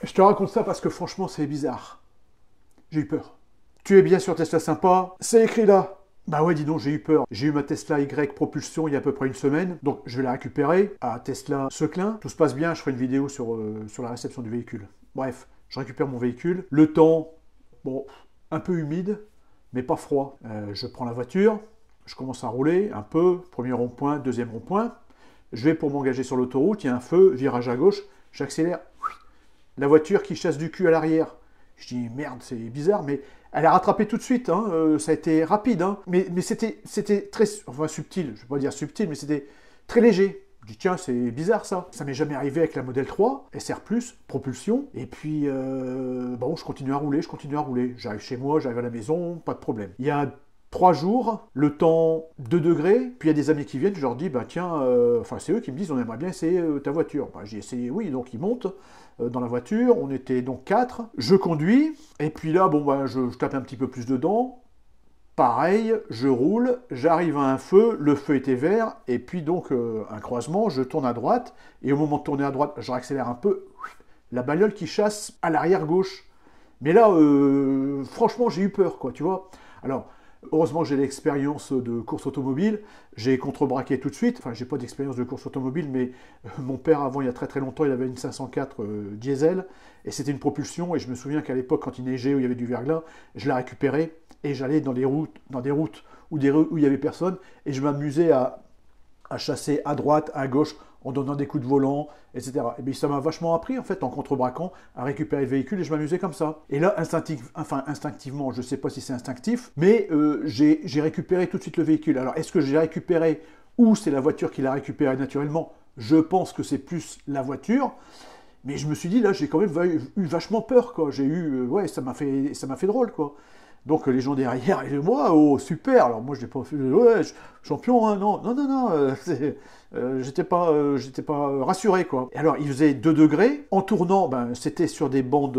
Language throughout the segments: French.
Je te raconte ça parce que franchement, c'est bizarre. J'ai eu peur. Tu es bien sur Tesla Sympa? C'est écrit là. Bah ouais, dis donc, j'ai eu peur. J'ai eu ma Tesla Y Propulsion il y a à peu près une semaine, donc je vais la récupérer à Tesla Seclin. Tout se passe bien, je ferai une vidéo sur la réception du véhicule. Bref, je récupère mon véhicule. Le temps, bon, un peu humide, mais pas froid. Je prends la voiture, je commence à rouler un peu, premier rond-point, deuxième rond-point. Je vais pour m'engager sur l'autoroute, il y a un feu, virage à gauche, j'accélère. La voiture qui chasse du cul à l'arrière. Je dis merde, c'est bizarre, mais elle a rattrapé tout de suite, hein. Ça a été rapide, hein. Mais c'était très, enfin subtil, je ne vais pas dire subtil, mais c'était très léger. Je dis tiens, c'est bizarre ça. Ça m'est jamais arrivé avec la modèle 3, SR+, propulsion. Et puis, bon, je continue à rouler, J'arrive chez moi, j'arrive à la maison, pas de problème. Il y a 3 jours, le temps 2 degrés, puis il y a des amis qui viennent, je leur dis, bah tiens, enfin c'est eux qui me disent, on aimerait bien essayer ta voiture. Bah, j'ai essayé, oui, donc ils montent dans la voiture, on était donc 4, je conduis, et puis là, bon, bah, je tape un petit peu plus dedans, pareil, je roule, j'arrive à un feu, le feu était vert, et puis donc un croisement, je tourne à droite, et au moment de tourner à droite, je réaccélère un peu, la bagnole qui chasse à l'arrière gauche. Mais là, franchement, j'ai eu peur, quoi, tu vois. Alors, heureusement, j'ai l'expérience de course automobile. J'ai contrebraqué tout de suite. Enfin, j'ai pas d'expérience de course automobile, mais mon père, avant, il y a très très longtemps, il avait une 504 diesel. Et c'était une propulsion. Et je me souviens qu'à l'époque, quand il neigeait, où il y avait du verglas, je la récupérais. Et j'allais dans des routes où il y avait personne. Et je m'amusais à chasser à droite, à gauche, en donnant des coups de volant, etc. Et bien ça m'a vachement appris, en fait, en contrebraquant, à récupérer le véhicule, et je m'amusais comme ça. Et là, instinctivement, je ne sais pas si c'est instinctif, mais j'ai récupéré tout de suite le véhicule. Alors, est-ce que j'ai récupéré, ou c'est la voiture qui l'a récupéré naturellement? Je pense que c'est plus la voiture. Mais je me suis dit, là, j'ai quand même eu vachement peur, quoi. J'ai eu, ouais, ça m'a fait drôle, quoi. Donc les gens derrière, et moi, oh super, alors moi je n'ai pas fait, ouais, champion, hein, non, non, non, non, j'étais pas rassuré, quoi. Et alors il faisait 2 degrés, en tournant, ben, c'était sur des bancs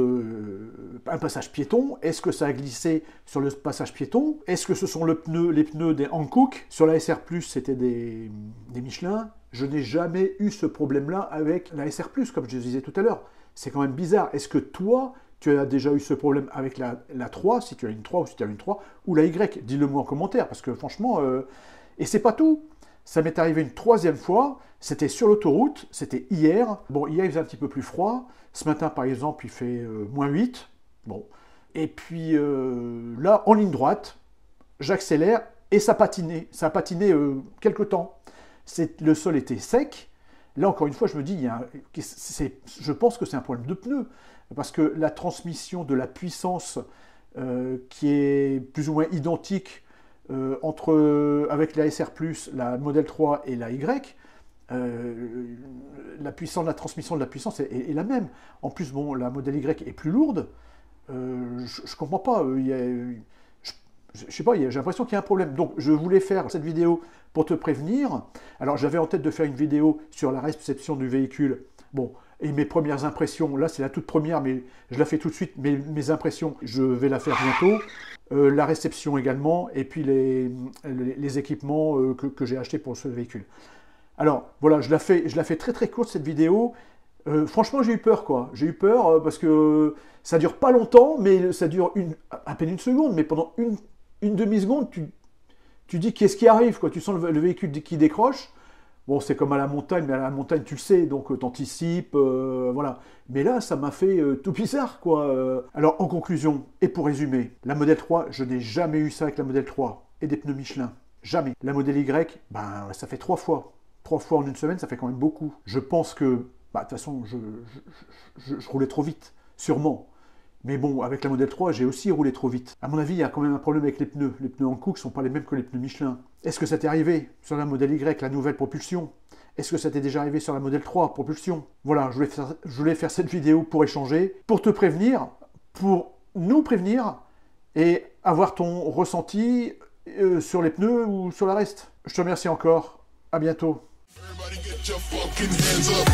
un passage piéton. Est-ce que ça a glissé sur le passage piéton? Est-ce que ce sont les pneus des Hankook? Sur la SR+, c'était des Michelin. Je n'ai jamais eu ce problème-là avec la SR+, comme je disais tout à l'heure. C'est quand même bizarre. Est-ce que toi, tu as déjà eu ce problème avec la 3, si tu as une 3 ou si tu as une 3, ou la Y? Dis-le-moi en commentaire, parce que franchement, et c'est pas tout. Ça m'est arrivé une 3e fois, c'était sur l'autoroute, c'était hier. Bon, hier il faisait un petit peu plus froid. Ce matin, par exemple, il fait -8. Bon. Et puis là, en ligne droite, j'accélère et ça patinait. Ça a patiné quelque temps. Le sol était sec. Là, encore une fois, je me dis, je pense que c'est un problème de pneu. Parce que la transmission de la puissance qui est plus ou moins identique avec la SR+, la Model 3 et la Y, la transmission de la puissance est la même. En plus, bon, la Model Y est plus lourde. Je ne comprends pas. Je sais pas, j'ai l'impression qu'il y a un problème. Donc, je voulais faire cette vidéo pour te prévenir. Alors, j'avais en tête de faire une vidéo sur la réception du véhicule. Bon, et mes premières impressions, là, c'est la toute première, mais je la fais tout de suite. Mes impressions, je vais la faire bientôt. La réception également, et puis les équipements que j'ai achetés pour ce véhicule. Alors, voilà, je la fais très très courte, cette vidéo. Franchement, j'ai eu peur, quoi. J'ai eu peur parce que ça dure pas longtemps, mais ça dure à peine une seconde, mais pendant une demi-seconde, tu dis qu'est-ce qui arrive, quoi. Tu sens le véhicule qui décroche. Bon, c'est comme à la montagne, mais à la montagne, tu le sais, donc t'anticipes, voilà. Mais là, ça m'a fait tout bizarre, quoi. Alors, en conclusion, et pour résumer, la Model 3, je n'ai jamais eu ça avec la Model 3 et des pneus Michelin. Jamais. La Model Y, ben, ça fait 3 fois. 3 fois en une semaine, ça fait quand même beaucoup. Je pense que, bah, de toute façon, je roulais trop vite, sûrement. Mais bon, avec la Model 3, j'ai aussi roulé trop vite. À mon avis, il y a quand même un problème avec les pneus. Les pneus Hankook ne sont pas les mêmes que les pneus Michelin. Est-ce que ça t'est arrivé sur la Model Y, la nouvelle propulsion? Est-ce que ça t'est déjà arrivé sur la Model 3, propulsion? Voilà, je voulais faire cette vidéo pour échanger, pour te prévenir, pour nous prévenir, et avoir ton ressenti sur les pneus ou sur la reste. Je te remercie encore. À bientôt. Everybody get your fucking hands up.